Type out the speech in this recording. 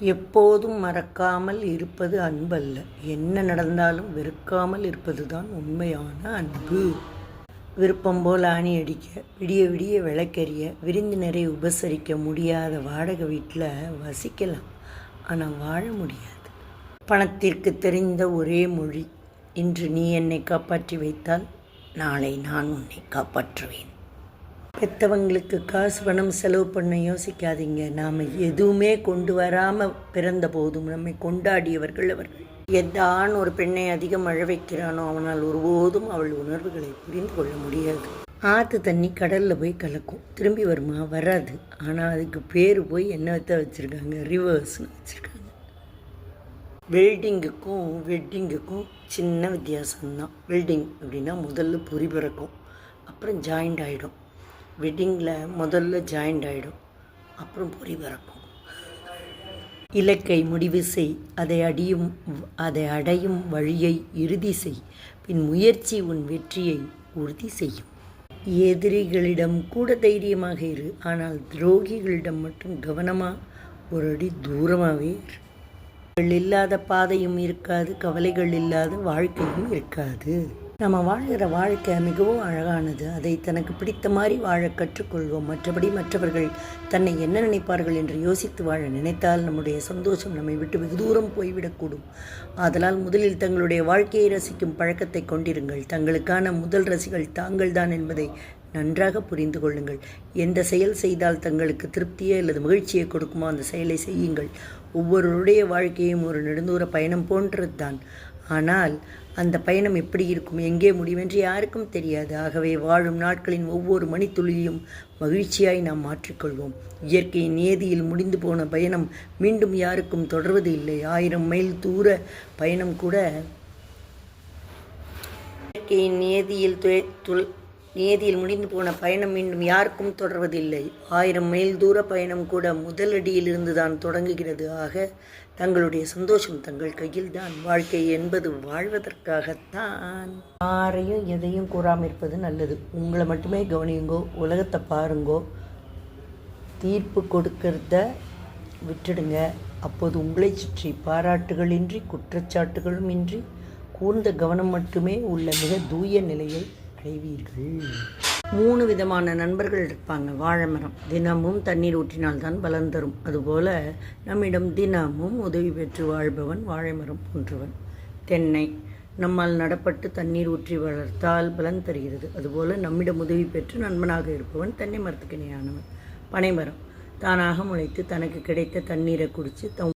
எப்போதும் மறக்காமல் இருப்பது அன்பல்ல, என்ன நடந்தாலும் வெறுக்காமல் இருப்பதுதான் உண்மையான அன்பு. விருப்பம் போல் ஆணி அடிக்க, விடிய விடிய விளக்கெறிய, விருந்தினரை உபசரிக்க முடியாத வாடகை வீட்டில் வசிக்கலாம், ஆனால் வாழ முடியாது. பணத்திற்கு தெரிந்த ஒரே மொழி, இன்று நீ என்னை காப்பாற்றி வைத்தால் நாளை நான் உன்னை காப்பாற்றுவேன். பெற்றவங்களுக்கு காசு பணம் செலவு பண்ண யோசிக்காதீங்க. நாம் எதுவுமே கொண்டு வராமல் பிறந்த போதும் நம்மை கொண்டாடியவர்கள் அவர்கள். எந்த ஆண் ஒரு பெண்ணை அதிகம் அழ வைக்கிறானோ அவனால் ஒருபோதும் அவள் உணர்வுகளை புரிந்து கொள்ள முடியாது. ஆற்று தண்ணி கடலில் போய் கலக்கும், திரும்பி வருமா? வராது. ஆனால் அதுக்கு பேர் போய் என்னத்தை வச்சுருக்காங்க, ரிவர்ஸ்னு வச்சுருக்காங்க. வெல்டிங்குக்கும் வெட்டிங்குக்கும் சின்ன வித்தியாசம்தான். வெல்டிங் அப்படின்னா முதல்ல பொறி பிறக்கும், அப்புறம் ஜாயிண்ட் ஆகிடும். வெட்டிங்கில் முதல்ல ஜாயிண்ட் ஆகிடும், அப்புறம் பொறி பறக்கும். இலக்கை முடிவு செய், அதை அடையும் வழியை இறுதி செய், பின் முயற்சி உன் வெற்றியை உறுதி செய்யும். எதிரிகளிடம் கூட தைரியமாக இரு, ஆனால் துரோகிகளிடம் மட்டும் கவனமாக ஒரு அடி தூரமாகவே இரு. இல்லாத பாதையும் இருக்காது, கவலைகள் இல்லாத வாழ்க்கையும் இருக்காது. நம்ம வாழ்கிற வாழ்க்கை மிகவும் அழகானது. அதை தனக்கு பிடித்த மாதிரி வாழ கற்றுக்கொள்வோம். மற்றபடி மற்றவர்கள் தன்னை என்ன நினைப்பார்கள் என்று யோசித்து வாழ நினைத்தால் நம்முடைய சந்தோஷம் நம்மை விட்டு வெகு தூரம் போய்விடக்கூடும். ஆதலால் முதலில் தங்களுடைய வாழ்க்கையை ரசிக்கும் பழக்கத்தை கொண்டிருங்கள். தங்களுக்கான முதல் ரசிகள் தாங்கள்தான் என்பதை நன்றாக புரிந்து கொள்ளுங்கள். எந்த செயல் செய்தால் தங்களுக்கு திருப்தியை அல்லது மகிழ்ச்சியை கொடுக்குமோ அந்த செயலை செய்யுங்கள். ஒவ்வொருவருடைய வாழ்க்கையும் ஒரு நெடுந்தூர பயணம் போன்றது தான். ஆனால் அந்த பயணம் எப்படி இருக்கும், எங்கே முடியும் என்று யாருக்கும் தெரியாது. ஆகவே வாழும் நாட்களின் ஒவ்வொரு மணித்துளியும் மகிழ்ச்சியாய் நாம் மாற்றிக்கொள்வோம். இயற்கையின் நியதியில் முடிந்து போன பயணம் மீண்டும் யாருக்கும் தொடர்வது இல்லை. 1000 மைல் தூர பயணம் கூட இயற்கையின் நியதியில் முடிந்து போன பயணம் மீண்டும் யாருக்கும் தொடர்வதில்லை. 1000 மைல் தூர பயணம் கூட முதல் அடியிலிருந்து தான் தொடங்குகிறது. ஆக தங்களுடைய சந்தோஷம் தங்கள் கையில் தான். வாழ்க்கை என்பது வாழ்வதற்காகத்தான். யாரையும் எதையும் கூறாமல் இருப்பது நல்லது. உங்களை மட்டுமே கவனியுங்கோ, உலகத்தை பாருங்கோ, தீர்ப்பு கொடுக்கறத விட்டுடுங்க. அப்போது உங்களை சுற்றி பாராட்டுகளின்றி குற்றச்சாட்டுகளும் இன்றி கூர்ந்த கவனம் மட்டுமே உள்ள மிக தூய நிலையை அடைவீர்கள். 3 விதமான நண்பர்கள் இருப்பாங்க. வாழைமரம் தினமும் தண்ணீர் ஊற்றினால்தான் பலன் தரும். அதுபோல் நம்மிடம் தினமும் உதவி பெற்று வாழ்பவன் வாழைமரம் போன்றவன். தென்னை நம்மால் நடப்பட்டு தண்ணீர் ஊற்றி வளர்த்தால் பலன் தருகிறது. அதுபோல் நம்மிடம் உதவி பெற்று நண்பனாக இருப்பவன் தென்னை மரத்துக்கு இணையானவன். பனைமரம் தானாக முளைத்து தனக்கு கிடைத்த தண்ணீரை குடித்து